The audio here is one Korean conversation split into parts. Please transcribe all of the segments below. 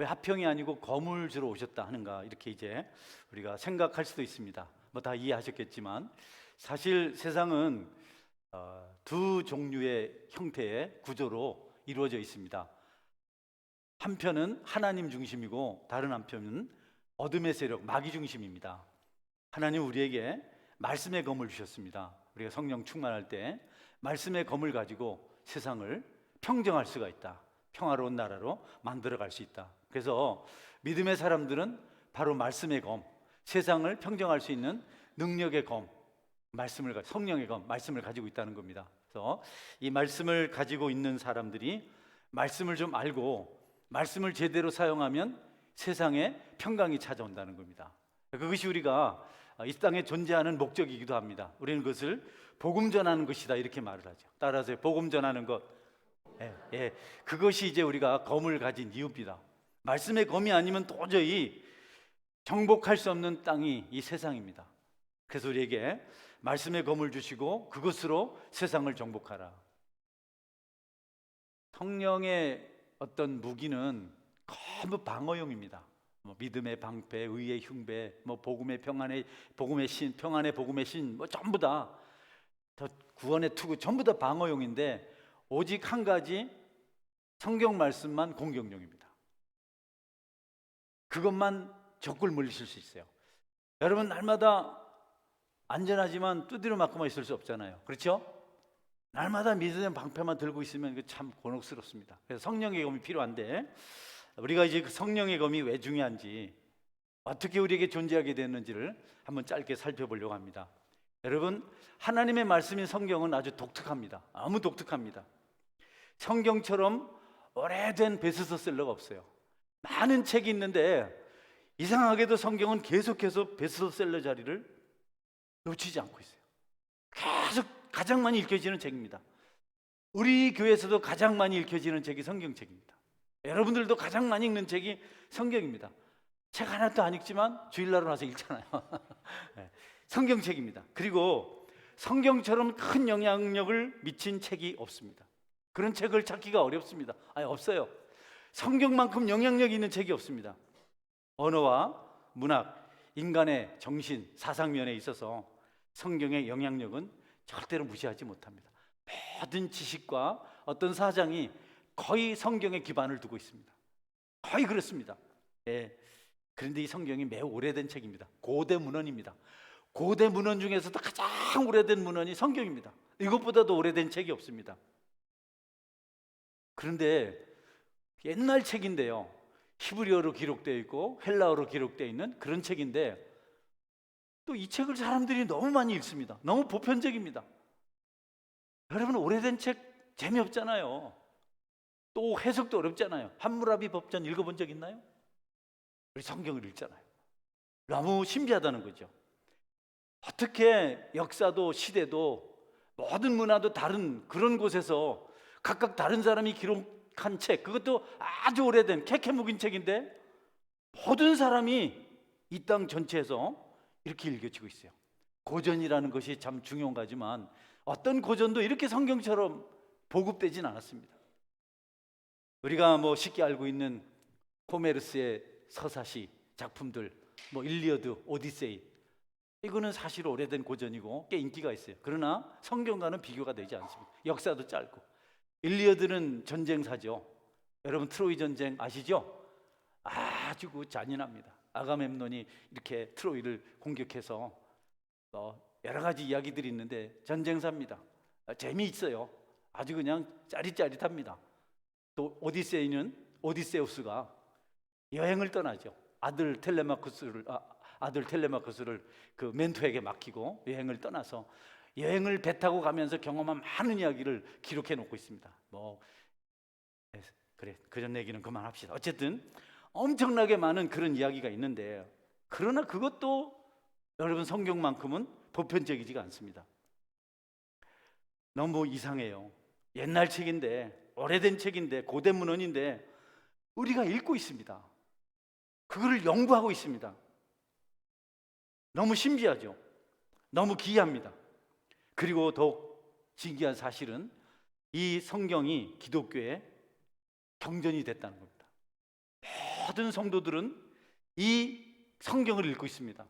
왜 하평이 아니고 검을 주러 오셨다 하는가, 이렇게 이제 우리가 생각할 수도 있습니다. 뭐 다 이해하셨겠지만 사실 세상은 두 종류의 형태의 구조로 이루어져 있습니다. 한편은 하나님 중심이고 다른 한편은 어둠의 세력, 마귀 중심입니다. 하나님 우리에게 말씀의 검을 주셨습니다. 우리가 성령 충만할 때 말씀의 검을 가지고 세상을 평정할 수가 있다. 평화로운 나라로 만들어갈 수 있다. 그래서 믿음의 사람들은 바로 말씀의 검, 세상을 평정할 수 있는 능력의 검, 성령의 검, 말씀을 가지고 있다는 겁니다. 그래서 이 말씀을 가지고 있는 사람들이 말씀을 좀 알고 말씀을 제대로 사용하면 세상에 평강이 찾아온다는 겁니다. 그것이 우리가 이 땅에 존재하는 목적이기도 합니다. 우리는 그것을 복음 전하는 것이다, 이렇게 말을 하죠. 따라서 복음 전하는 것, 그것이 이제 우리가 검을 가진 이유입니다. 말씀의 검이 아니면 도저히 정복할 수 없는 땅이 이 세상입니다. 그래서 우리에게 말씀의 검을 주시고 그것으로 세상을 정복하라. 성령의 어떤 무기는 전부 방어용입니다. 믿음의 방패, 의의 흉배, 복음의 복음의 신, 평안의 복음의 신, 전부 다 구원의 투구, 전부 다 방어용인데 오직 한 가지 성경 말씀만 공격용입니다. 그것만 적을 물리칠 수 있어요. 여러분, 날마다 안전하지만 두드려 맞고만 있을 수 없잖아요. 그렇죠? 날마다 믿음의 방패만 들고 있으면 참 곤혹스럽습니다. 그래서 성령의 검이 필요한데, 우리가 이제 그 성령의 검이 왜 중요한지, 어떻게 우리에게 존재하게 됐는지를 한번 짧게 살펴보려고 합니다. 여러분, 하나님의 말씀인 성경은 아주 독특합니다. 너무 독특합니다. 성경처럼 오래된 베스트셀러가 없어요. 많은 책이 있는데 이상하게도 성경은 계속해서 베스트셀러 자리를 놓치지 않고 있어요. 계속 가장 많이 읽혀지는 책입니다. 우리 교회에서도 가장 많이 읽혀지는 책이 성경책입니다. 여러분들도 가장 많이 읽는 책이 성경입니다. 책 하나도 안 읽지만 주일날 와서 읽잖아요. 성경책입니다. 그리고 성경처럼 큰 영향력을 미친 책이 없습니다. 그런 책을 찾기가 어렵습니다. 없어요. 성경만큼 영향력 있는 책이 없습니다. 언어와 문학, 인간의 정신, 사상면에 있어서 성경의 영향력은 절대로 무시하지 못합니다. 모든 지식과 어떤 사상이 거의 성경에 기반을 두고 있습니다. 거의 그렇습니다. 그런데 이 성경이 매우 오래된 책입니다. 고대 문헌입니다. 고대 문헌 중에서도 가장 오래된 문헌이 성경입니다. 이것보다도 오래된 책이 없습니다. 그런데 옛날 책인데요, 히브리어로 기록되어 있고 헬라어로 기록되어 있는 그런 책인데 또 이 책을 사람들이 너무 많이 읽습니다. 너무 보편적입니다. 여러분, 오래된 책 재미없잖아요. 또 해석도 어렵잖아요. 함무라비 법전 읽어본 적 있나요? 우리 성경을 읽잖아요. 너무 신비하다는 거죠. 어떻게 역사도 시대도 모든 문화도 다른 그런 곳에서 각각 다른 사람이 기록한 책, 그것도 아주 오래된 캐캐 묵은 책인데 모든 사람이 이 땅 전체에서 이렇게 읽혀지고 있어요. 고전이라는 것이 참 중요한 거지만 어떤 고전도 이렇게 성경처럼 보급되진 않았습니다. 우리가 쉽게 알고 있는 호메르스의 서사시 작품들, 일리어드, 오디세이, 이거는 사실 오래된 고전이고 꽤 인기가 있어요. 그러나 성경과는 비교가 되지 않습니다. 역사도 짧고. 일리어드는 전쟁사죠. 여러분, 트로이 전쟁 아시죠? 아주 잔인합니다. 아가멤논이 이렇게 트로이를 공격해서 여러 가지 이야기들이 있는데 전쟁사입니다. 재미있어요. 아주 그냥 짜릿짜릿합니다. 또 오디세우스가 여행을 떠나죠. 아들 텔레마쿠스를 그 멘토에게 맡기고 여행을 떠나서 여행을 배 타고 가면서 경험한 많은 이야기를 기록해 놓고 있습니다. 그런 얘기는 그만합시다. 어쨌든 엄청나게 많은 그런 이야기가 있는데, 그러나 그것도 여러분 성경만큼은 보편적이지가 않습니다. 너무 이상해요. 옛날 책인데, 오래된 책인데, 고대 문헌인데 우리가 읽고 있습니다. 그거를 연구하고 있습니다. 너무 신비하죠. 너무 기이합니다. 그리고 더욱 신기한 사실은 이 성경이 기독교의 경전이 됐다는 겁니다. 모든 성도들은 이 성경을 읽고 있습니다.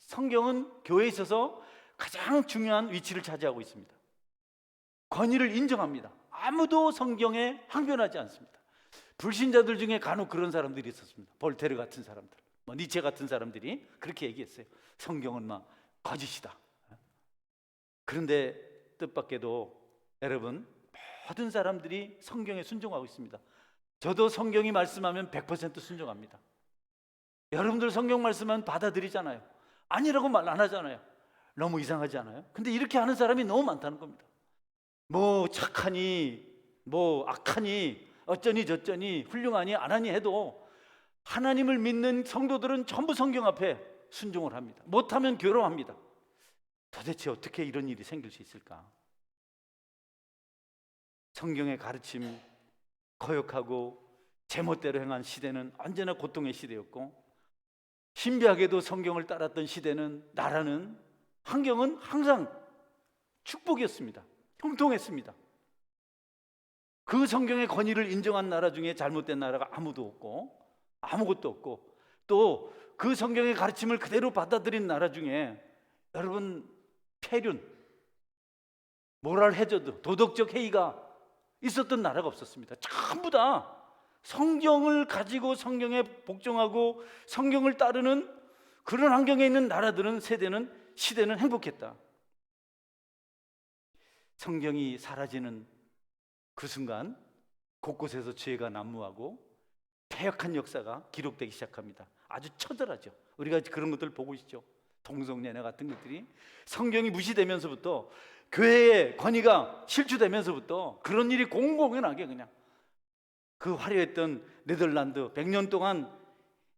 성경은 교회에 있어서 가장 중요한 위치를 차지하고 있습니다. 권위를 인정합니다. 아무도 성경에 항변하지 않습니다. 불신자들 중에 간혹 그런 사람들이 있었습니다. 볼테르 같은 사람들, 니체 같은 사람들이 그렇게 얘기했어요. 성경은 막 거짓이다. 그런데 뜻밖에도 여러분, 모든 사람들이 성경에 순종하고 있습니다. 저도 성경이 말씀하면 100% 순종합니다. 여러분들 성경 말씀하면 받아들이잖아요. 아니라고 말 안 하잖아요. 너무 이상하지 않아요? 근데 이렇게 하는 사람이 너무 많다는 겁니다. 뭐 착하니 뭐 악하니 어쩌니 저쩌니 훌륭하니 안 하니 해도 하나님을 믿는 성도들은 전부 성경 앞에 순종을 합니다. 못하면 괴로워합니다. 도대체 어떻게 이런 일이 생길 수 있을까? 성경의 가르침 거역하고 제멋대로 행한 시대는 언제나 고통의 시대였고, 신비하게도 성경을 따랐던 시대는, 나라는, 환경은 항상 축복이었습니다. 형통했습니다. 그 성경의 권위를 인정한 나라 중에 잘못된 나라가 아무도 없고 아무것도 없고, 또 그 성경의 가르침을 그대로 받아들인 나라 중에 여러분 폐륜, 모랄 해저드, 도덕적 해이가 있었던 나라가 없었습니다. 전부 다 성경을 가지고 성경에 복종하고 성경을 따르는 그런 환경에 있는 나라들은, 세대는, 시대는 행복했다. 성경이 사라지는 그 순간 곳곳에서 죄가 난무하고 패역한 역사가 기록되기 시작합니다. 아주 처절하죠. 우리가 그런 것들 보고 있죠. 동성연애 같은 것들이 성경이 무시되면서부터, 교회의 권위가 실추되면서부터 그런 일이 공공연하게 그냥, 그 화려했던 네덜란드 100년 동안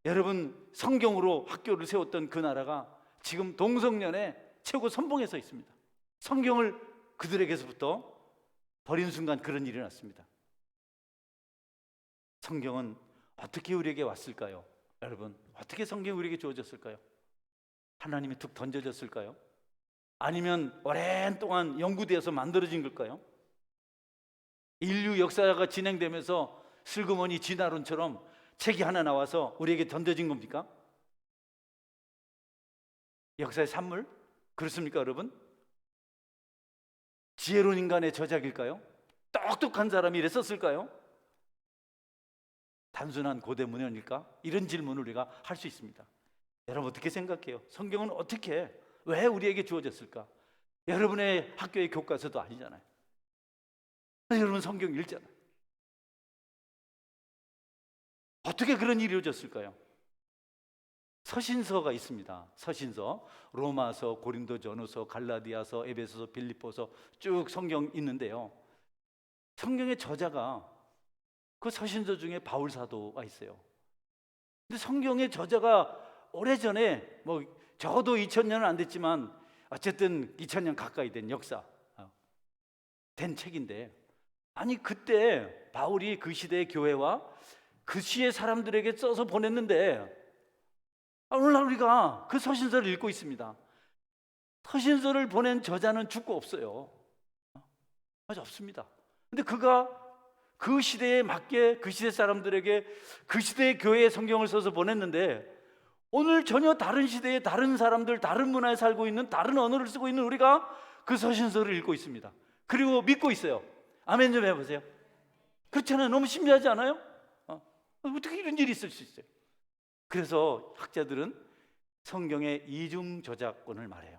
여러분 성경으로 학교를 세웠던 그 나라가 지금 동성연애 최고 선봉에 서 있습니다. 성경을 그들에게서부터 버린 순간 그런 일이 났습니다. 성경은 어떻게 우리에게 왔을까요? 여러분, 어떻게 성경이 우리에게 주어졌을까요? 하나님이 툭 던져졌을까요? 아니면 오랜 동안 연구되어서 만들어진 걸까요? 인류 역사가 진행되면서 슬그머니 진화론처럼 책이 하나 나와서 우리에게 던져진 겁니까? 역사의 산물? 그렇습니까, 여러분? 지혜로운 인간의 저작일까요? 똑똑한 사람이 이랬었을까요? 단순한 고대 문헌일까? 이런 질문을 우리가 할 수 있습니다. 여러분 어떻게 생각해요? 성경은 어떻게, 왜 우리에게 주어졌을까? 여러분의 학교의 교과서도 아니잖아요. 여러분 성경 읽잖아요. 어떻게 그런 일이 이루어졌을까요? 서신서가 있습니다. 서신서, 로마서, 고린도전후서, 갈라디아서, 에베소서, 빌립보서 쭉 성경 있는데요. 성경의 저자가, 그 서신서 중에 바울 사도가 있어요. 근데 성경의 저자가 오래전에, 뭐 적어도 2000년은 안 됐지만 어쨌든 2000년 가까이 된 역사 된 책인데, 아니 그때 바울이 그 시대의 교회와 그 시의 사람들에게 써서 보냈는데, 오늘날 우리가 그 서신서를 읽고 있습니다. 서신서를 보낸 저자는 죽고 없어요. 맞아, 없습니다. 근데 그가 그 시대에 맞게 그 시대 사람들에게 그 시대의 교회에 성경을 써서 보냈는데, 오늘 전혀 다른 시대에 다른 사람들, 다른 문화에 살고 있는, 다른 언어를 쓰고 있는 우리가 그 서신서를 읽고 있습니다. 그리고 믿고 있어요. 아멘 좀 해보세요. 그렇잖아요. 너무 신비하지 않아요? 어떻게 이런 일이 있을 수 있어요? 그래서 학자들은 성경의 이중 저작권을 말해요.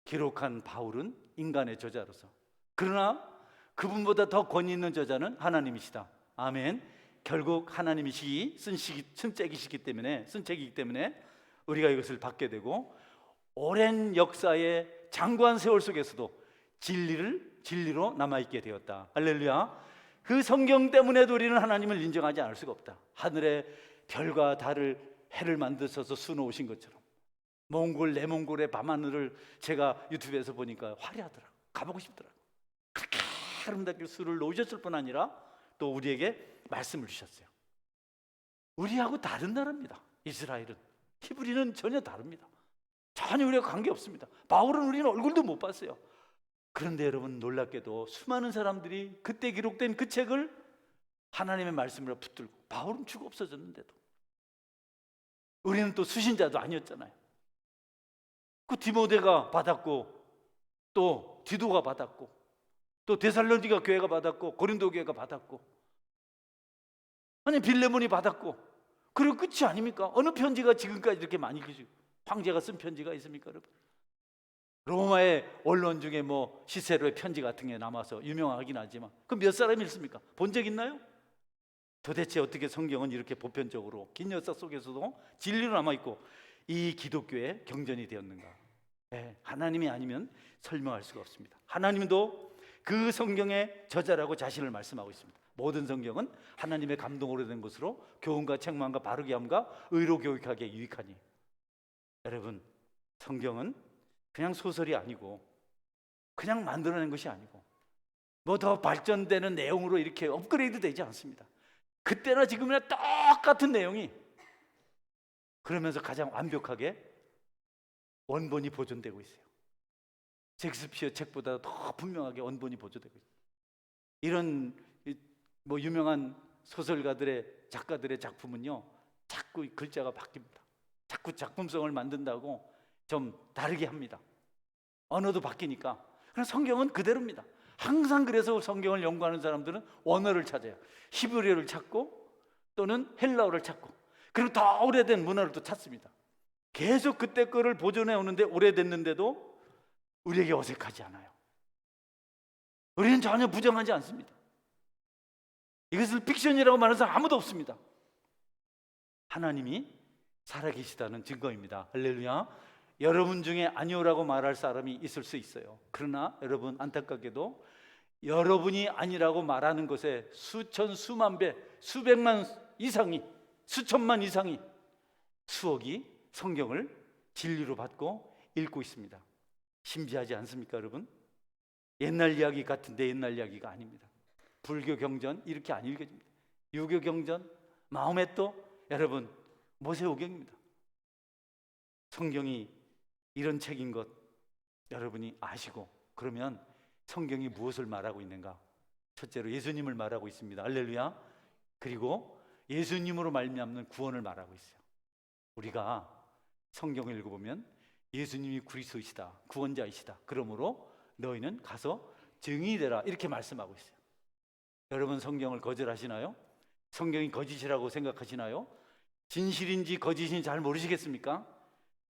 기록한 바울은 인간의 저자로서, 그러나 그분보다 더 권위 있는 저자는 하나님이시다. 아멘. 결국 하나님이시기 쓴 책이기 때문에 우리가 이것을 받게 되고, 오랜 역사의 장구한 세월 속에서도 진리로 남아있게 되었다. 할렐루야. 그 성경 때문에도 우리는 하나님을 인정하지 않을 수가 없다. 하늘에 별과 달을, 해를 만드셔서 수놓으신 것처럼, 내몽골의 밤하늘을 제가 유튜브에서 보니까 화려하더라고. 가보고 싶더라고. 그렇게 아름답게 수를 놓으셨을 뿐 아니라 또 우리에게 말씀을 주셨어요. 우리하고 다른 나라입니다. 이스라엘은, 히브리는 전혀 다릅니다. 전혀 우리가 관계없습니다. 바울은 우리는 얼굴도 못 봤어요. 그런데 여러분 놀랍게도 수많은 사람들이 그때 기록된 그 책을 하나님의 말씀을 붙들고, 바울은 죽어 없어졌는데도. 우리는 또 수신자도 아니었잖아요. 그 디모데가 받았고, 또 디도가 받았고, 또 데살로니가 교회가 받았고, 고린도 교회가 받았고, 아니 빌레몬이 받았고, 그리고 끝이 아닙니까? 어느 편지가 지금까지 이렇게 많이 읽히죠? 황제가 쓴 편지가 있습니까, 여러분? 로마의 언론 중에 뭐 시세로의 편지 같은 게 남아서 유명하긴 하지만 그 몇 사람이 읽습니까? 본 적 있나요? 도대체 어떻게 성경은 이렇게 보편적으로 긴 역사 속에서도 진리로 남아있고 이 기독교의 경전이 되었는가? 네, 하나님이 아니면 설명할 수가 없습니다. 하나님도 그 성경의 저자라고 자신을 말씀하고 있습니다. 모든 성경은 하나님의 감동으로 된 것으로 교훈과 책망과 바르게 함과 의로 교육하기에 유익하니. 여러분, 성경은 그냥 소설이 아니고 그냥 만들어낸 것이 아니고 뭐 더 발전되는 내용으로 이렇게 업그레이드 되지 않습니다. 그때나 지금이나 똑같은 내용이 그러면서 가장 완벽하게 원본이 보존되고 있어요. 셰익스피어 책보다 더 분명하게 원본이 보존되고 있어요. 이런 뭐 유명한 소설가들의 작가들의 작품은요, 자꾸 글자가 바뀝니다. 자꾸 작품성을 만든다고 좀 다르게 합니다. 언어도 바뀌니까. 그러나 성경은 그대로입니다. 항상 그래서 성경을 연구하는 사람들은 원어를 찾아요. 히브리어를 찾고 또는 헬라어를 찾고, 그리고 더 오래된 문화를 또 찾습니다. 계속 그때 거를 보존해 오는데 오래됐는데도 우리에게 어색하지 않아요. 우리는 전혀 부정하지 않습니다. 이것을 픽션이라고 말하는 사람 아무도 없습니다. 하나님이 살아계시다는 증거입니다. 할렐루야. 여러분 중에 아니오라고 말할 사람이 있을 수 있어요. 그러나 여러분, 안타깝게도 여러분이 아니라고 말하는 것에 수천, 수만 배, 수백만 이상이, 수천만 이상이, 수억이 성경을 진리로 받고 읽고 있습니다. 심지하지 않습니까, 여러분? 옛날 이야기 같은데 옛날 이야기가 아닙니다. 불교 경전 이렇게 안 읽어집니다. 유교 경전, 마호메토, 여러분 모세오경입니다. 성경이 이런 책인 것 여러분이 아시고, 그러면 성경이 무엇을 말하고 있는가? 첫째로 예수님을 말하고 있습니다. 할렐루야. 그리고 예수님으로 말미암는 구원을 말하고 있어요. 우리가 성경을 읽어보면 예수님이 그리스도이시다, 구원자이시다, 그러므로 너희는 가서 증인이 되라, 이렇게 말씀하고 있어요. 여러분, 성경을 거절하시나요? 성경이 거짓이라고 생각하시나요? 진실인지 거짓인지 잘 모르시겠습니까?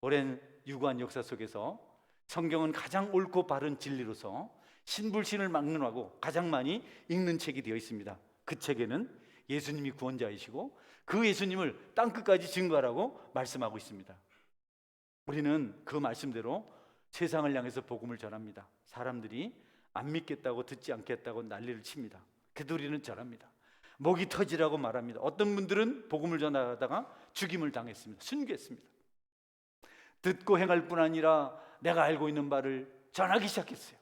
오랜 유구한 역사 속에서 성경은 가장 옳고 바른 진리로서 신불신을 막론하고 가장 많이 읽는 책이 되어 있습니다. 그 책에는 예수님이 구원자이시고 그 예수님을 땅끝까지 증거하라고 말씀하고 있습니다. 우리는 그 말씀대로 세상을 향해서 복음을 전합니다. 사람들이 안 믿겠다고, 듣지 않겠다고 난리를 칩니다. 그래도 우리는 전합니다. 목이 터지라고 말합니다. 어떤 분들은 복음을 전하다가 죽임을 당했습니다. 순교했습니다. 듣고 행할 뿐 아니라 내가 알고 있는 바를 전하기 시작했어요.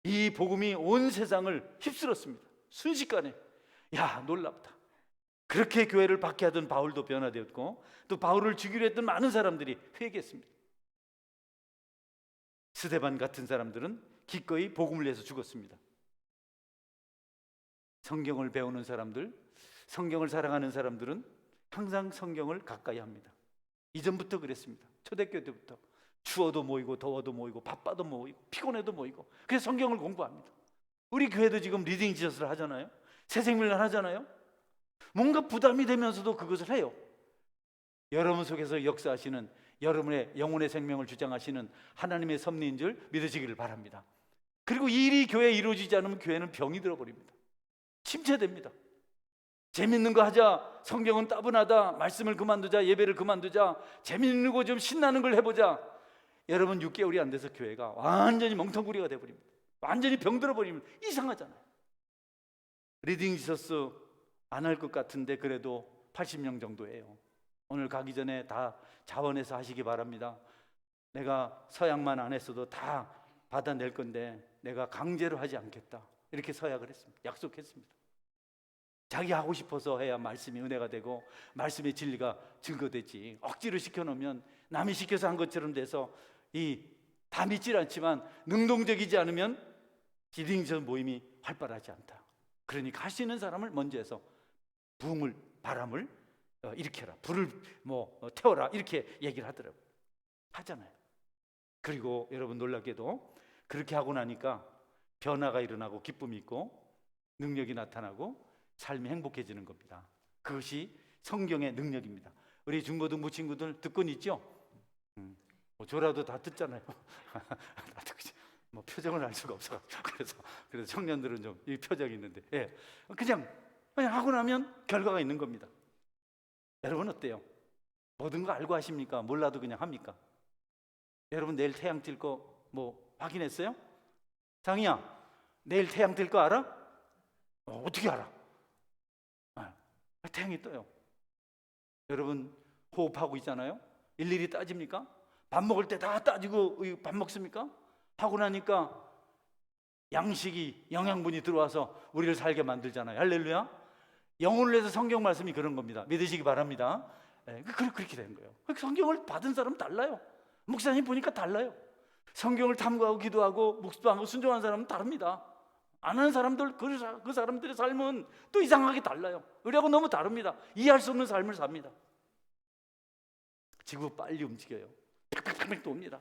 이 복음이 온 세상을 휩쓸었습니다. 순식간에. 야, 놀랍다. 그렇게 교회를 박해하던 바울도 변화되었고, 또 바울을 죽이려 했던 많은 사람들이 회개했습니다. 스데반 같은 사람들은 기꺼이 복음을 위해서 죽었습니다. 성경을 배우는 사람들, 성경을 사랑하는 사람들은 항상 성경을 가까이 합니다. 이전부터 그랬습니다. 초대교회 때부터 추워도 모이고 더워도 모이고 바빠도 모이고 피곤해도 모이고, 그래서 성경을 공부합니다. 우리 교회도 지금 리딩 지저스를 하잖아요. 새생명을 하잖아요. 뭔가 부담이 되면서도 그것을 해요. 여러분 속에서 역사하시는, 여러분의 영혼의 생명을 주장하시는 하나님의 섭리인 줄 믿으시기를 바랍니다. 그리고 이 일이 교회에 이루어지지 않으면 교회는 병이 들어버립니다. 침체됩니다. 재밌는 거 하자, 성경은 따분하다, 말씀을 그만두자, 예배를 그만두자, 재밌는 거 좀 신나는 걸 해보자. 여러분 6개월이 안 돼서 교회가 완전히 멍텅구리가 돼버립니다. 완전히 병들어버리면 이상하잖아요. 리딩 지서스 안 할 것 같은데 그래도 80명 정도예요. 오늘 가기 전에 다 자원해서 하시기 바랍니다. 내가 서약만 안 했어도 다 받아낼 건데 내가 강제로 하지 않겠다, 이렇게 서약을 했습니다. 약속했습니다. 자기 하고 싶어서 해야 말씀이 은혜가 되고 말씀의 진리가 증거되지, 억지로 시켜놓으면 남이 시켜서 한 것처럼 돼서 다 믿질 않지만 능동적이지 않으면 리딩 지서스 모임이 활발하지 않다. 그러니까 할 수 있는 사람을 먼저 해서 부흥을, 바람을 일으켜라, 불을 태워라, 이렇게 얘기를 하잖아요. 그리고 여러분 놀랍게도 그렇게 하고 나니까 변화가 일어나고 기쁨이 있고 능력이 나타나고 삶이 행복해지는 겁니다. 그것이 성경의 능력입니다. 우리 중고등부 친구들 듣고 있죠? 저라도 다 듣잖아요. 다 듣지. 표정을 알 수가 없어. 그래서 청년들은 좀 이 표정이 있는데, 그냥 하고 나면 결과가 있는 겁니다. 여러분 어때요? 모든 거 알고 하십니까? 몰라도 그냥 합니까? 여러분 내일 태양 뜰 거 확인했어요? 장이야, 내일 태양 뜰 거 알아? 어떻게 알아? 태양이 떠요. 여러분 호흡하고 있잖아요. 일일이 따집니까? 밥 먹을 때 다 따지고 밥 먹습니까? 하고 나니까 양식이, 영양분이 들어와서 우리를 살게 만들잖아요. 할렐루야. 영혼을 위해서 성경 말씀이 그런 겁니다. 믿으시기 바랍니다. 그렇게 되는 거예요. 성경을 받은 사람은 달라요. 목사님 보니까 달라요. 성경을 탐구하고 기도하고 묵상하고 순종하는 사람은 다릅니다. 안 하는 사람들, 그 사람들의 삶은 또 이상하게 달라요. 우리하고 너무 다릅니다. 이해할 수 없는 삶을 삽니다. 지구 빨리 움직여요. 팍팍팍 또 옵니다.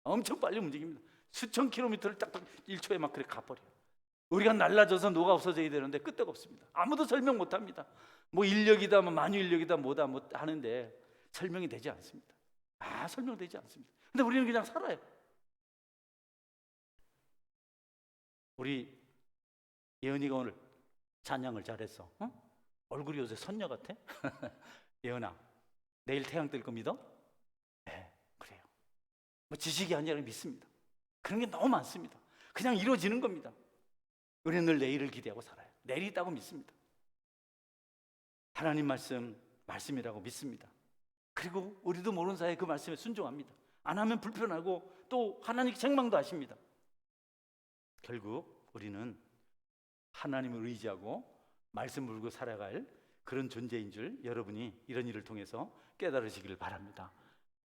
엄청 빨리 움직입니다. 수천 킬로미터를 딱딱 1초에 막 그렇게 가버려요. 우리가 날라져서 녹아 없어져야 되는데 끄떡 없습니다. 아무도 설명 못합니다. 인력이다, 만유인력이다, 뭐다 하는데 설명이 되지 않습니다. 설명되지 않습니다. 근데 우리는 그냥 살아요. 우리 예은이가 오늘 찬양을 잘했어. 얼굴이 요새 선녀 같아? 예은아, 내일 태양 뜰 거 믿어? 네, 그래요. 지식이 아니라 믿습니다. 그런 게 너무 많습니다. 그냥 이루어지는 겁니다. 우리는 늘 내일을 기대하고 살아요. 내일이 있다고 믿습니다. 하나님 말씀이라고 믿습니다. 그리고 우리도 모르는 사이에 그 말씀에 순종합니다. 안 하면 불편하고 또 하나님 책망도 하십니다. 결국 우리는 하나님을 의지하고 말씀 물고 살아갈 그런 존재인 줄 여러분이 이런 일을 통해서 깨달으시기를 바랍니다.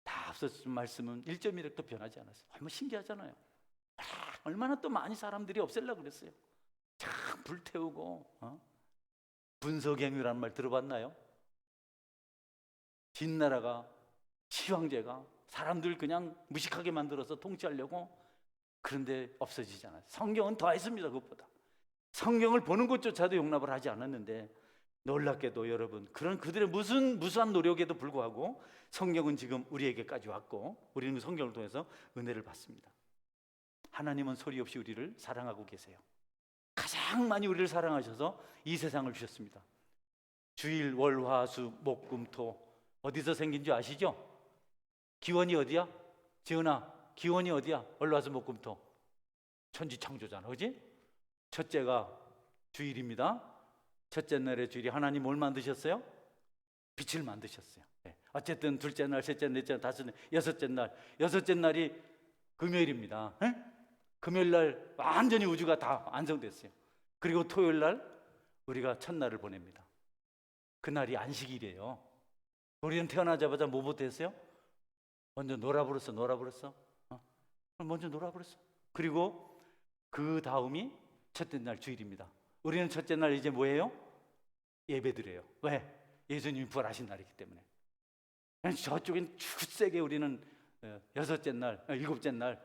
다 앞서서 말씀은 1.1획도 변하지 않았어요. 너무 신기하잖아요. 얼마나 또 많이 사람들이 없애려고 그랬어요. 참 불태우고 분서갱유라는 말 들어봤나요? 뒷나라가, 시황제가 사람들 그냥 무식하게 만들어서 통치하려고. 그런데 없어지잖아요. 성경은 더 했습니다. 그것보다 성경을 보는 것조차도 용납을 하지 않았는데 놀랍게도 여러분, 그런 그들의 무수한 노력에도 불구하고 성경은 지금 우리에게까지 왔고 우리는 성경을 통해서 은혜를 받습니다. 하나님은 소리 없이 우리를 사랑하고 계세요. 가장 많이 우리를 사랑하셔서 이 세상을 주셨습니다. 주일, 월, 화, 수, 목, 금, 토 어디서 생긴 줄 아시죠? 기원이 어디야? 지은아, 기원이 어디야? 월, 화, 수, 목, 금, 토. 천지창조잖아, 그렇지? 첫째가 주일입니다. 첫째 날의 주일이 하나님 뭘 만드셨어요? 빛을 만드셨어요. 어쨌든 둘째 날, 셋째 날, 넷째 날, 다섯째 날, 여섯째 날이 금요일입니다. 금요일 날 완전히 우주가 다 완성됐어요. 그리고 토요일 날 우리가 첫날을 보냅니다. 그날이 안식일이에요. 우리는 태어나자마자 뭐부터 했어요? 먼저 놀아버렸어. 먼저 놀아버렸어. 그리고 그 다음이 첫째 날 주일입니다. 우리는 첫째 날 이제 뭐예요? 예배드려요. 왜? 예수님이 부활하신 날이기 때문에. 저쪽엔 주세게 우리는 여섯째 날, 일곱째 날,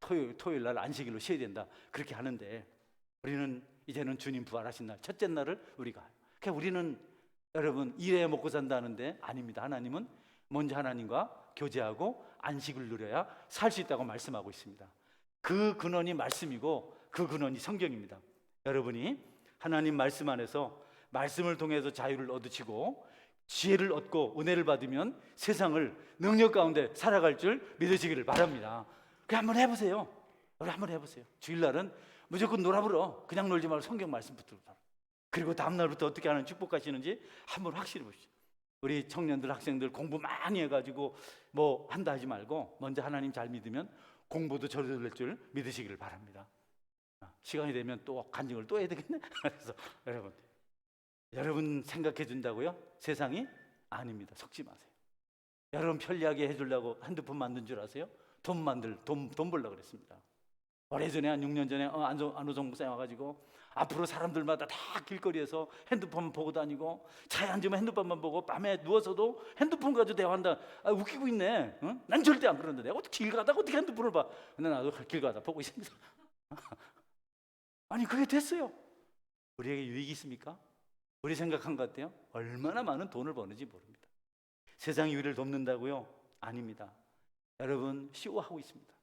토요일 날 안식일로 쉬어야 된다. 그렇게 하는데 우리는 이제는 주님 부활하신 날, 첫째 날을 우리가. 그러니까 우리는 여러분 일해 먹고 산다는데 아닙니다. 하나님은 먼저 하나님과 교제하고 안식을 누려야 살 수 있다고 말씀하고 있습니다. 그 근원이 말씀이고 그 근원이 성경입니다. 여러분이 하나님 말씀 안에서 말씀을 통해서 자유를 얻으시고 지혜를 얻고 은혜를 받으면 세상을 능력 가운데 살아갈 줄 믿으시기를 바랍니다. 한번 해보세요. 우리 한번 해보세요. 주일날은 무조건 놀아버려. 그냥 놀지 말고 성경 말씀 붙들어. 그리고 다음날부터 어떻게 하는 축복하시는지 한번 확실히 보시죠. 우리 청년들, 학생들 공부 많이 해가지고 한다 하지 말고 먼저 하나님 잘 믿으면 공부도 저절로 될 줄 믿으시기를 바랍니다. 시간이 되면 또 간증을 또 해야 되겠네. 그래서 여러분 생각해 준다고요? 세상이? 아닙니다. 속지 마세요. 여러분 편리하게 해주려고 핸드폰 만든 줄 아세요? 돈 벌려고 그랬습니다. 오래전에 한 6년 전에 안호성 목사님 와가지고 앞으로 사람들마다 다 길거리에서 핸드폰 보고 다니고, 차에 앉으면 핸드폰만 보고, 밤에 누워서도 핸드폰 가지고 대화한다. 아, 웃기고 있네. 응? 난 절대 안 그러는데 내가 어떻게 길 가다가 어떻게 핸드폰을 봐. 근데 나도 길 가다 보고 있습니다. 아니, 그게 됐어요. 우리에게 유익이 있습니까? 우리 생각한 것 같아요? 얼마나 많은 돈을 버는지 모릅니다. 세상이 우리를 돕는다고요? 아닙니다. 여러분, 쇼하고 있습니다.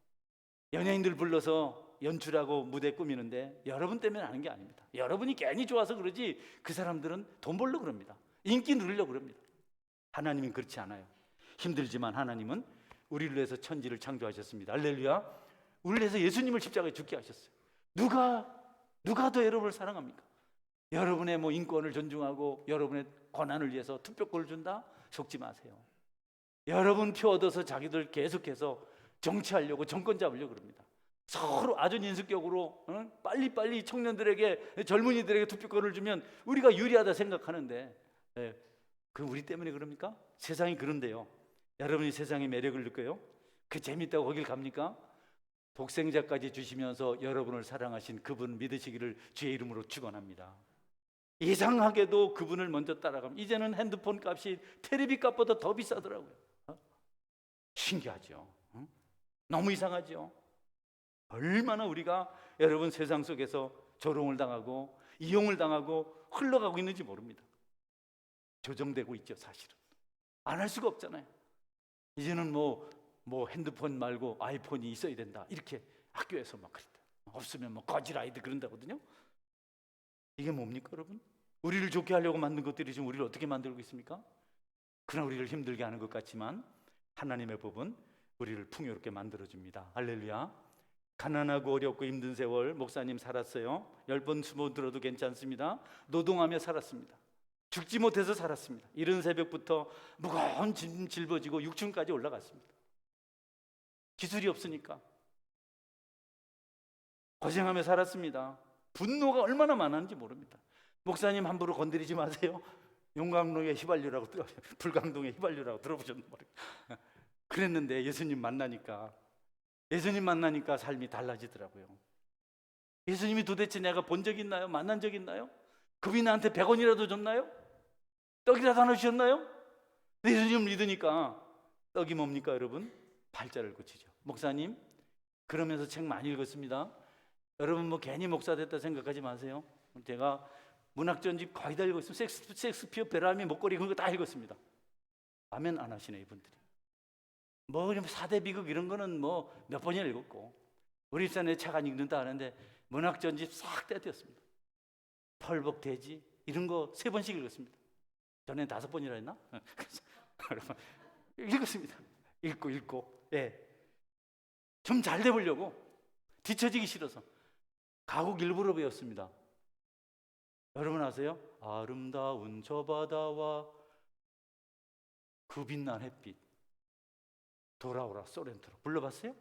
연예인들 불러서 연출하고 무대 꾸미는데 여러분 때문에 하는 게 아닙니다. 여러분이 괜히 좋아서 그러지 그 사람들은 돈 벌려고 그럽니다. 인기 누리려고 그럽니다. 하나님은 그렇지 않아요. 힘들지만 하나님은 우리를 위해서 천지를 창조하셨습니다. 할렐루야. 우리를 위해서 예수님을 십자가에 죽게 하셨어요. 누가 더 여러분을 사랑합니까? 여러분의 인권을 존중하고 여러분의 권한을 위해서 투표권을 준다? 속지 마세요. 여러분 표 얻어서 자기들 계속해서 정치하려고 정권 잡으려고 그럽니다. 서로 아주 인수격으로 빨리빨리 청년들에게, 젊은이들에게 투표권을 주면 우리가 유리하다 생각하는데, 그 우리 때문에 그럽니까? 세상이 그런데요. 여러분이 세상의 매력을 느껴요? 그 재밌다고 거길 갑니까? 독생자까지 주시면서 여러분을 사랑하신 그분 믿으시기를 주의 이름으로 축원합니다. 이상하게도 그분을 먼저 따라가면 이제는 핸드폰 값이 테레비 값보다 더 비싸더라고요. 신기하죠? 너무 이상하죠? 얼마나 우리가 여러분 세상 속에서 조롱을 당하고 이용을 당하고 흘러가고 있는지 모릅니다. 조정되고 있죠. 사실은 안 할 수가 없잖아요. 이제는 핸드폰 말고 아이폰이 있어야 된다, 이렇게 학교에서 막 그랬다. 없으면 거지라이드 그런다거든요. 이게 뭡니까 여러분? 우리를 좋게 하려고 만든 것들이 지금 우리를 어떻게 만들고 있습니까? 그러나 우리를 힘들게 하는 것 같지만 하나님의 법은 우리를 풍요롭게 만들어줍니다. 할렐루야. 가난하고 어렵고 힘든 세월 목사님 살았어요. 10번 20번 들어도 괜찮습니다. 노동하며 살았습니다. 죽지 못해서 살았습니다. 이른 새벽부터 무거운 짐 짊어지고 6층까지 올라갔습니다. 기술이 없으니까 고생하며 살았습니다. 분노가 얼마나 많았는지 모릅니다. 목사님 함부로 건드리지 마세요. 용광로에 휘발유라고, 불광동에 휘발유라고 들어보셨는 말이에요. 그랬는데 예수님 만나니까 삶이 달라지더라고요. 예수님이 도대체 내가 본 적 있나요? 만난 적 있나요? 그분이 나한테 100원이라도 줬나요? 떡이라도 하나 주셨나요? 예수님을 믿으니까 떡이 뭡니까 여러분? 팔자를 고치죠. 목사님 그러면서 책 많이 읽었습니다. 여러분 괜히 목사 됐다 생각하지 마세요. 제가 문학전집 거의 다 읽었습니다. 셰익스피어, 베라미, 목걸이 그런 거 다 읽었습니다. 아멘 안 하시네 이분들이. 사대 비극 이런 거는 몇 번이나 읽었고, 우리 집사람의 책 안 읽는다 하는데 문학전집 싹 떼었습니다. 펄벅 돼지 이런 거 3번씩 읽었습니다. 전에 5번이라 했나? 읽었습니다. 읽고 좀 잘 돼보려고, 뒤처지기 싫어서 가곡 일부러 배웠습니다. 여러분 아세요? 아름다운 저 바다와 그 빛난 햇빛, 돌아오라 소렌토로 불러봤어요?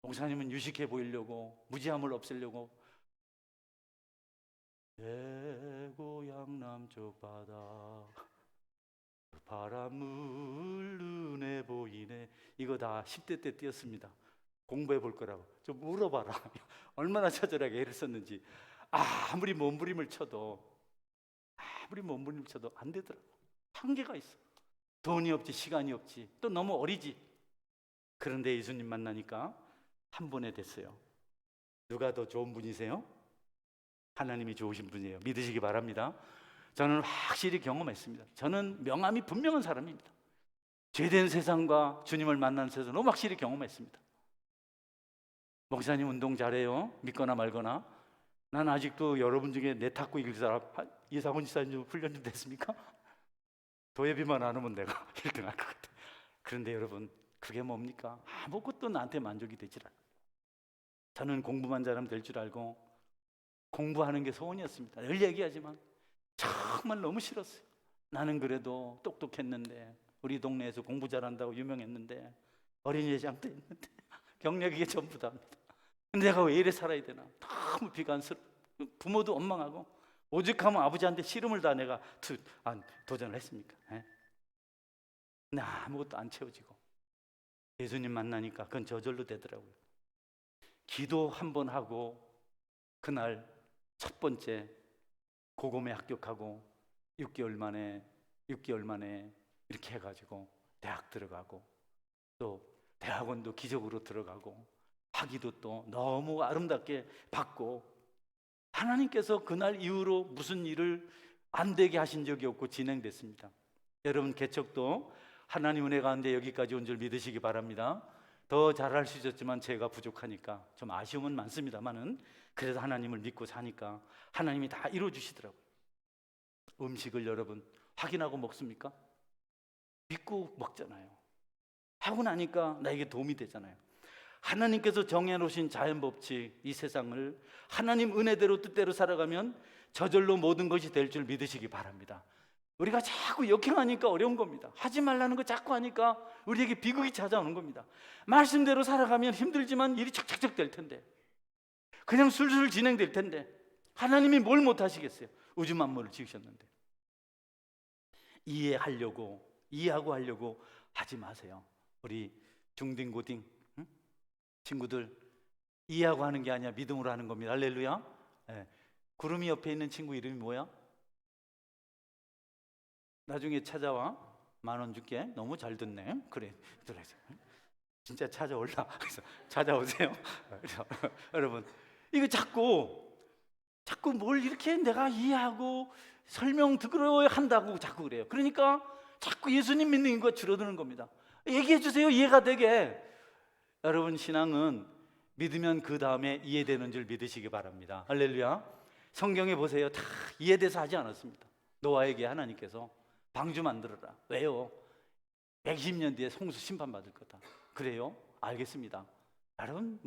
목사님은 유식해 보이려고, 무지함을 없애려고 내 고향 남쪽 바다 바람물 눈에 보이네, 이거 다 10대 때 띄었습니다. 공부해 볼 거라고. 좀 물어봐라. 얼마나 처절하게 애를 썼는지. 아무리 몸부림을 쳐도 안 되더라고. 한계가 있어. 돈이 없지, 시간이 없지, 또 너무 어리지. 그런데 예수님 만나니까 한 번에 됐어요. 누가 더 좋은 분이세요? 하나님이 좋으신 분이에요. 믿으시기 바랍니다. 저는 확실히 경험했습니다. 저는 명함이 분명한 사람입니다. 죄된 세상과 주님을 만난 세상 너무 확실히 경험했습니다. 목사님 운동 잘해요. 믿거나 말거나. 난 아직도 여러분 중에 내 탁구 이길 사람, 이상훈 지사님 좀 훈련 좀 됐습니까? 도예비만 안 하면 내가 1등 할 것 같아. 그런데 여러분 그게 뭡니까? 아무것도 나한테 만족이 되질 않아요. 저는 공부만 잘하면 될 줄 알고 공부하는 게 소원이었습니다. 늘 얘기하지만 정말 너무 싫었어요. 나는 그래도 똑똑했는데, 우리 동네에서 공부 잘한다고 유명했는데, 어린이회장 때 했는데 경력이 이게 전부 다입니다. 근데 내가 왜 이래 살아야 되나? 너무 비관스러워. 부모도 원망하고, 오죽하면 아버지한테 씨름을 다 내가 도전을 했습니까? 근데 아무것도 안 채워지고 예수님 만나니까 그건 저절로 되더라고요. 기도 한 번 하고 그날 첫 번째 고검에 합격하고 6개월 만에 이렇게 해가지고 대학 들어가고, 또 대학원도 기적으로 들어가고, 학위도 또 너무 아름답게 받고, 하나님께서 그날 이후로 무슨 일을 안 되게 하신 적이 없고 진행됐습니다. 여러분 개척도 하나님 은혜 가운데 여기까지 온 줄 믿으시기 바랍니다. 더 잘할 수 있었지만 제가 부족하니까 좀 아쉬움은 많습니다만은, 그래서 하나님을 믿고 사니까 하나님이 다 이루어주시더라고요. 음식을 여러분 확인하고 먹습니까? 믿고 먹잖아요. 하고 나니까 나에게 도움이 되잖아요. 하나님께서 정해놓으신 자연법칙, 이 세상을 하나님 은혜대로 뜻대로 살아가면 저절로 모든 것이 될 줄 믿으시기 바랍니다. 우리가 자꾸 역행하니까 어려운 겁니다. 하지 말라는 거 자꾸 하니까 우리에게 비극이 찾아오는 겁니다. 말씀대로 살아가면 힘들지만 일이 척척척 될 텐데, 그냥 술술 진행될 텐데, 하나님이 뭘 못하시겠어요? 우주 만물을 지으셨는데. 이해하고 하려고 하지 마세요. 우리 중딩 고딩 친구들, 이해하고 하는 게 아니라 믿음으로 하는 겁니다. 할렐루야. 네. 구름이 옆에 있는 친구 이름이 뭐야? 나중에 찾아와. 10,000원 줄게. 너무 잘 듣네. 그래, 진짜 찾아올라. 그래서 찾아오세요. 그래서 여러분, 이거 자꾸 뭘 이렇게 내가 이해하고 설명 들어야 한다고 자꾸 그래요. 그러니까 자꾸 예수님 믿는 인구가 줄어드는 겁니다. 얘기해 주세요. 이해가 되게. 여러분, 신앙은 믿으면 그 다음에 이해되는 줄 믿으시기 바랍니다. 할렐루야. 성경에 보세요. 다 이해돼서 하지 않았습니다. 노아에게 하나님께서 방주 만들어라. 왜요? 120년 뒤에 홍수 심판받을 거다. 그래요? 알겠습니다. 여러분,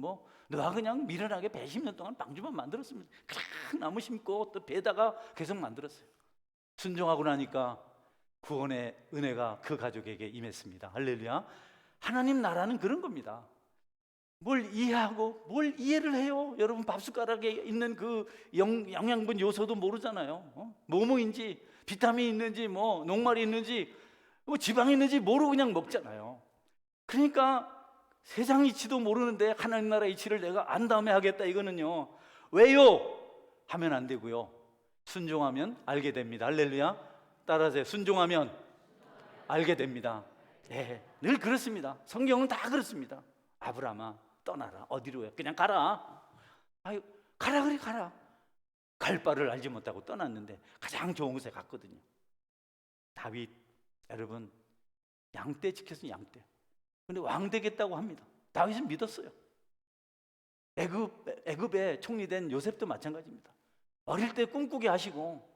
노아 그냥 미련하게 120년 동안 방주만 만들었습니다. 그냥 나무 심고 또 배다가 계속 만들었어요. 순종하고 나니까 구원의 은혜가 그 가족에게 임했습니다. 할렐루야. 하나님 나라는 그런 겁니다. 뭘 이해하고 뭘 이해를 해요? 여러분, 밥숟가락에 있는 그 영양분 요소도 모르잖아요. 뭐뭐인지, 비타민 있는지, 녹말이 있는지, 지방이 있는지 모르고 그냥 먹잖아요. 그러니까 세상 이치도 모르는데 하나님 나라 이치를 내가 안 다음에 하겠다, 이거는요. 왜요? 하면 안 되고요. 순종하면 알게 됩니다. 할렐루야. 따라하세요. 순종하면 알게 됩니다. 네, 늘 그렇습니다. 성경은 다 그렇습니다. 아브라함아, 떠나라. 어디로 해? 그냥 가라. 아유, 가라 그래, 가라. 갈 바를 알지 못하고 떠났는데 가장 좋은 곳에 갔거든요. 다윗, 여러분, 양떼 지켰어요. 양떼. 근데 왕 되겠다고 합니다. 다윗은 믿었어요. 애굽의 총리된 요셉도 마찬가지입니다. 어릴 때 꿈꾸게 하시고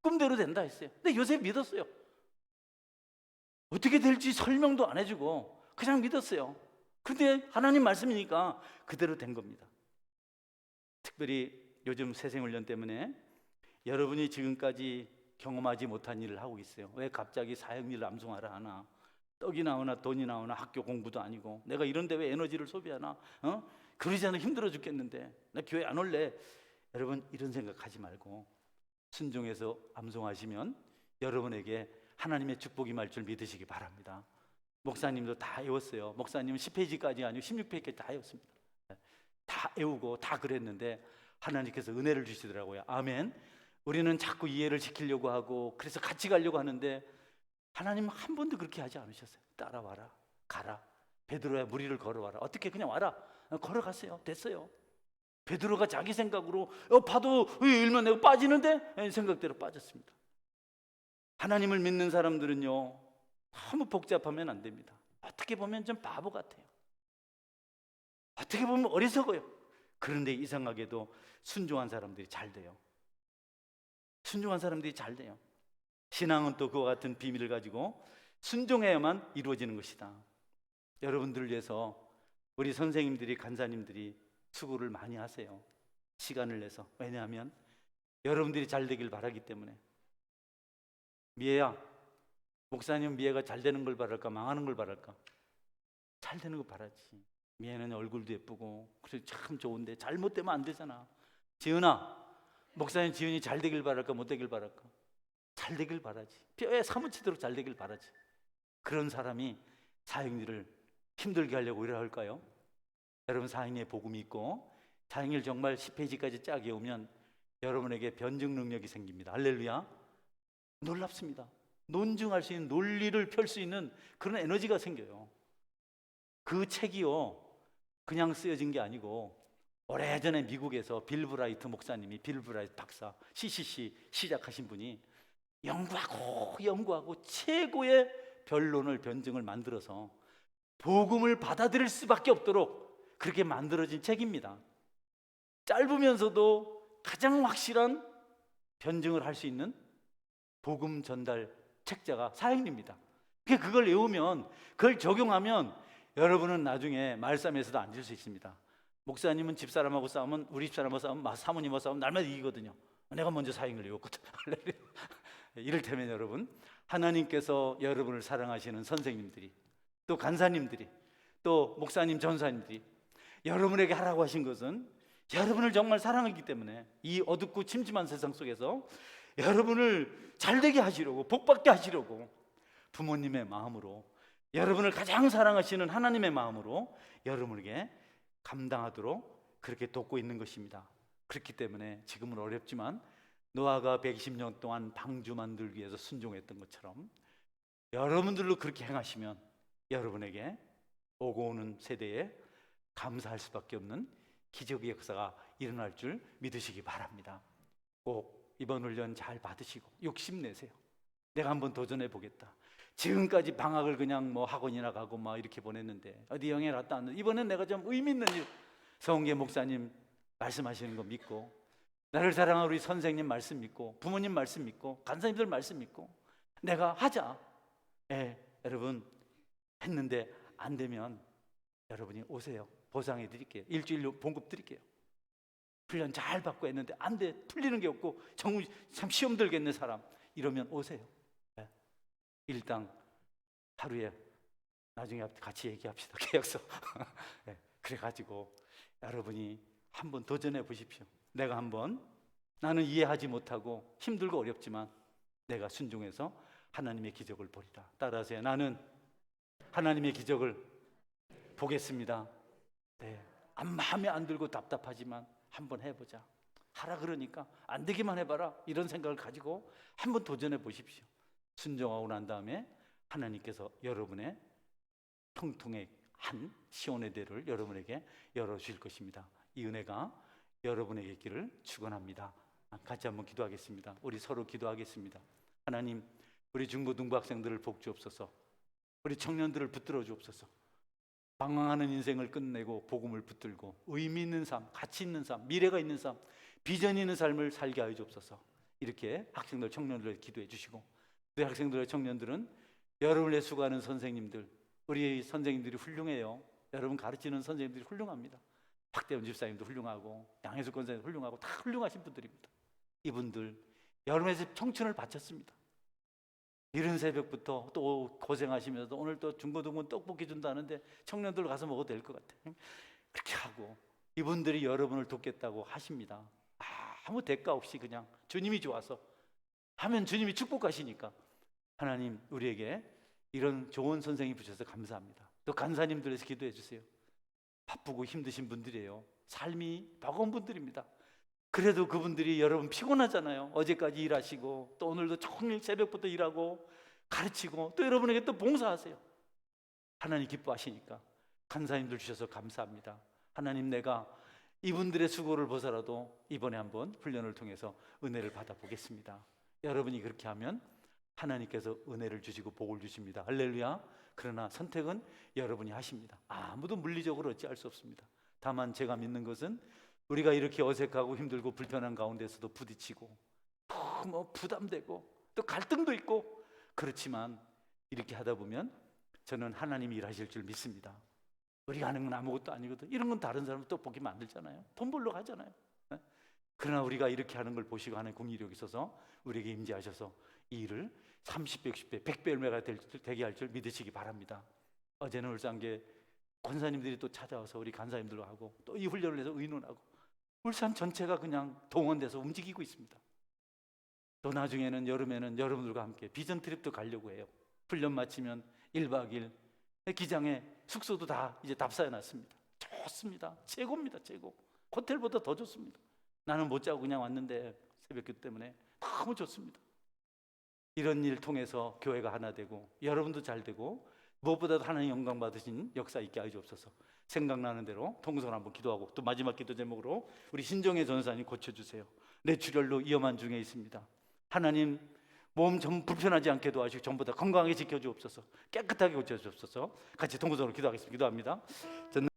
꿈대로 된다 했어요. 근데 요셉 믿었어요. 어떻게 될지 설명도 안 해주고 그냥 믿었어요. 근데 하나님 말씀이니까 그대로 된 겁니다. 특별히 요즘 새생훈련 때문에 여러분이 지금까지 경험하지 못한 일을 하고 있어요. 왜 갑자기 사형리를 암송하라 하나? 떡이 나오나 돈이 나오나 학교 공부도 아니고 내가 이런데 왜 에너지를 소비하나? 그러지 않아 힘들어 죽겠는데 나 교회 안 올래. 여러분, 이런 생각하지 말고 순종해서 암송하시면 여러분에게 하나님의 축복이 말 줄 믿으시기 바랍니다. 목사님도 다 외웠어요. 목사님은 10페이지까지 아니고 16페이지까지 다 외웠습니다. 다 외우고 다 그랬는데 하나님께서 은혜를 주시더라고요. 아멘. 우리는 자꾸 이해를 시키려고 하고 그래서 같이 가려고 하는데 하나님은 한 번도 그렇게 하지 않으셨어요. 따라와라, 가라. 베드로야, 무리를 걸어와라. 어떻게 그냥 와라. 걸어갔어요. 됐어요. 베드로가 자기 생각으로 파도 일면 내가 빠지는데 생각대로 빠졌습니다. 하나님을 믿는 사람들은요, 너무 복잡하면 안 됩니다. 어떻게 보면 좀 바보 같아요. 어떻게 보면 어리석어요. 그런데 이상하게도 순종한 사람들이 잘 돼요. 순종한 사람들이 잘 돼요. 신앙은 또 그와 같은 비밀을 가지고 순종해야만 이루어지는 것이다. 여러분들을 위해서 우리 선생님들이, 간사님들이 수고를 많이 하세요. 시간을 내서. 왜냐하면 여러분들이 잘 되길 바라기 때문에. 미애야, 목사님 미애가 잘 되는 걸 바랄까, 망하는 걸 바랄까? 잘 되는 거 바라지. 미애는 얼굴도 예쁘고 그래서 참 좋은데 잘못되면 안 되잖아. 지은아, 목사님 지은이 잘 되길 바랄까, 못 되길 바랄까? 잘 되길 바라지. 뼈에 사무치도록 잘 되길 바라지. 그런 사람이 사형리를 힘들게 하려고 이래 할까요? 여러분, 사형리의 복음이 있고 사형리를 정말 10페이지까지 쫙 외우면 여러분에게 변증 능력이 생깁니다. 할렐루야. 놀랍습니다. 논증할 수 있는, 논리를 펼 수 있는 그런 에너지가 생겨요. 그 책이요, 그냥 쓰여진 게 아니고 오래전에 미국에서 빌 브라이트 목사님이, 빌 브라이트 박사, CCC 시작하신 분이 연구하고 최고의 변론을, 변증을 만들어서 복음을 받아들일 수밖에 없도록 그렇게 만들어진 책입니다. 짧으면서도 가장 확실한 변증을 할 수 있는 복음 전달 책자가 사형리입니다. 그걸 외우면, 그걸 적용하면 여러분은 나중에 말싸움에서도 앉을 수 있습니다. 목사님은 집사람하고 싸우면, 우리 집사람하고 싸우면, 사모님하고 싸우면 날마다 이기거든요. 내가 먼저 사형을 외웠거든. 이를테면 여러분, 하나님께서 여러분을 사랑하시는 선생님들이, 또 간사님들이, 또 목사님, 전사님들이 여러분에게 하라고 하신 것은 여러분을 정말 사랑하기 때문에 이 어둡고 침침한 세상 속에서 여러분을 잘되게 하시려고, 복받게 하시려고 부모님의 마음으로, 여러분을 가장 사랑하시는 하나님의 마음으로 여러분에게 감당하도록 그렇게 돕고 있는 것입니다. 그렇기 때문에 지금은 어렵지만 노아가 120년 동안 방주 만들기 위해서 순종했던 것처럼 여러분들로 그렇게 행하시면 여러분에게 오고 오는 세대에 감사할 수밖에 없는 기적의 역사가 일어날 줄 믿으시기 바랍니다. 꼭 이번 훈련 잘 받으시고 욕심내세요. 내가 한번 도전해 보겠다. 지금까지 방학을 그냥 뭐 학원이나 가고 막 이렇게 보냈는데 어디 여행에 갔다 왔는데 이번엔 내가 좀 의미 있는 일, 성계 목사님 말씀하시는 거 믿고, 나를 사랑하는 우리 선생님 말씀 믿고, 부모님 말씀 믿고, 간사님들 말씀 믿고 내가 하자. 여러분 했는데 안 되면 여러분이 오세요. 보상해 드릴게요. 일주일로 봉급 드릴게요. 훈련 잘 받고 했는데 안 돼, 풀리는 게 없고 참 시험 들겠네 사람, 이러면 오세요. 일당 하루에 나중에 같이 얘기합시다. 계약서. 그래가지고 여러분이 한번 도전해 보십시오. 내가 한번, 나는 이해하지 못하고 힘들고 어렵지만 내가 순종해서 하나님의 기적을 보리라. 따라하세요. 나는 하나님의 기적을 보겠습니다. 마음에 안 들고 답답하지만 한번 해보자. 하라 그러니까 안 되기만 해봐라, 이런 생각을 가지고 한번 도전해 보십시오. 순종하고 난 다음에 하나님께서 여러분의 통통의 한 시온의 대를 여러분에게 열어주실 것입니다. 이 은혜가 여러분에게 있기를 축원합니다. 같이 한번 기도하겠습니다. 우리 서로 기도하겠습니다. 하나님, 우리 중고등부 학생들을 복 주옵소서. 우리 청년들을 붙들어 주옵소서. 방황하는 인생을 끝내고 복음을 붙들고 의미 있는 삶, 가치 있는 삶, 미래가 있는 삶, 비전 있는 삶을 살게 하여 주옵소서. 이렇게 학생들, 청년들을 기도해 주시고, 우리 학생들의 청년들은 여러분을 수고하는 선생님들, 우리 선생님들이 훌륭해요. 여러분 가르치는 선생님들이 훌륭합니다. 박대원 집사님도 훌륭하고 양혜숙 권사님도 훌륭하고 다 훌륭하신 분들입니다. 이분들 여러분의 청춘을 바쳤습니다. 이른 새벽부터 또 고생하시면서 오늘 또 중고등부 떡볶이 준다는데 청년들 가서 먹어도 될 것 같아요. 그렇게 하고 이분들이 여러분을 돕겠다고 하십니다. 아무 대가 없이 그냥 주님이 좋아서 하면 주님이 축복하시니까 하나님, 우리에게 이런 좋은 선생님 주셔서 감사합니다. 또 간사님들에서 기도해 주세요. 바쁘고 힘드신 분들이에요. 삶이 버거운 분들입니다. 그래도 그분들이 여러분 피곤하잖아요. 어제까지 일하시고 또 오늘도 종일 새벽부터 일하고 가르치고 또 여러분에게 또 봉사하세요. 하나님 기뻐하시니까 간사님들 주셔서 감사합니다. 하나님, 내가 이분들의 수고를 보서라도 이번에 한번 훈련을 통해서 은혜를 받아보겠습니다. 여러분이 그렇게 하면 하나님께서 은혜를 주시고 복을 주십니다. 할렐루야. 그러나 선택은 여러분이 하십니다. 아무도 물리적으로 어찌할 수 없습니다. 다만 제가 믿는 것은 우리가 이렇게 어색하고 힘들고 불편한 가운데서도 부딪히고 뭐 부담되고 또 갈등도 있고 그렇지만 이렇게 하다 보면 저는 하나님이 일하실 줄 믿습니다. 우리가 하는 건 아무것도 아니거든. 이런 건 다른 사람 떡볶이 만들잖아요. 돈 벌러 가잖아요. 그러나 우리가 이렇게 하는 걸 보시고 하는 공의력이 있어서 우리에게 임재하셔서 이 일을 30배, 60배, 100배 열매가 되게 할 줄 믿으시기 바랍니다. 어제는 울산계 권사님들이 또 찾아와서 우리 간사님들과 하고 또 이 훈련을 해서 의논하고 울산 전체가 그냥 동원돼서 움직이고 있습니다. 또 나중에는 여름에는 여러분들과 함께 비전 트립도 가려고 해요. 훈련 마치면 1박 2일 기장에 숙소도 다 이제 답사해 놨습니다. 좋습니다. 최고입니다. 최고. 호텔보다 더 좋습니다. 나는 못 자고 그냥 왔는데 새벽기도 때문에 너무 좋습니다. 이런 일 통해서 교회가 하나 되고 여러분도 잘 되고 무엇보다도 하나님 영광 받으신 역사 있게 하여 주옵소서. 생각나는 대로 통성을 한번 기도하고 또 마지막 기도 제목으로 우리 신정혜 전사님 고쳐주세요. 뇌출혈로 위험한 중에 있습니다. 하나님 몸 좀 불편하지 않게 도와주시고 전부 다 건강하게 지켜주옵소서. 깨끗하게 고쳐주옵소서. 같이 통성으로 기도하겠습니다. 기도합니다.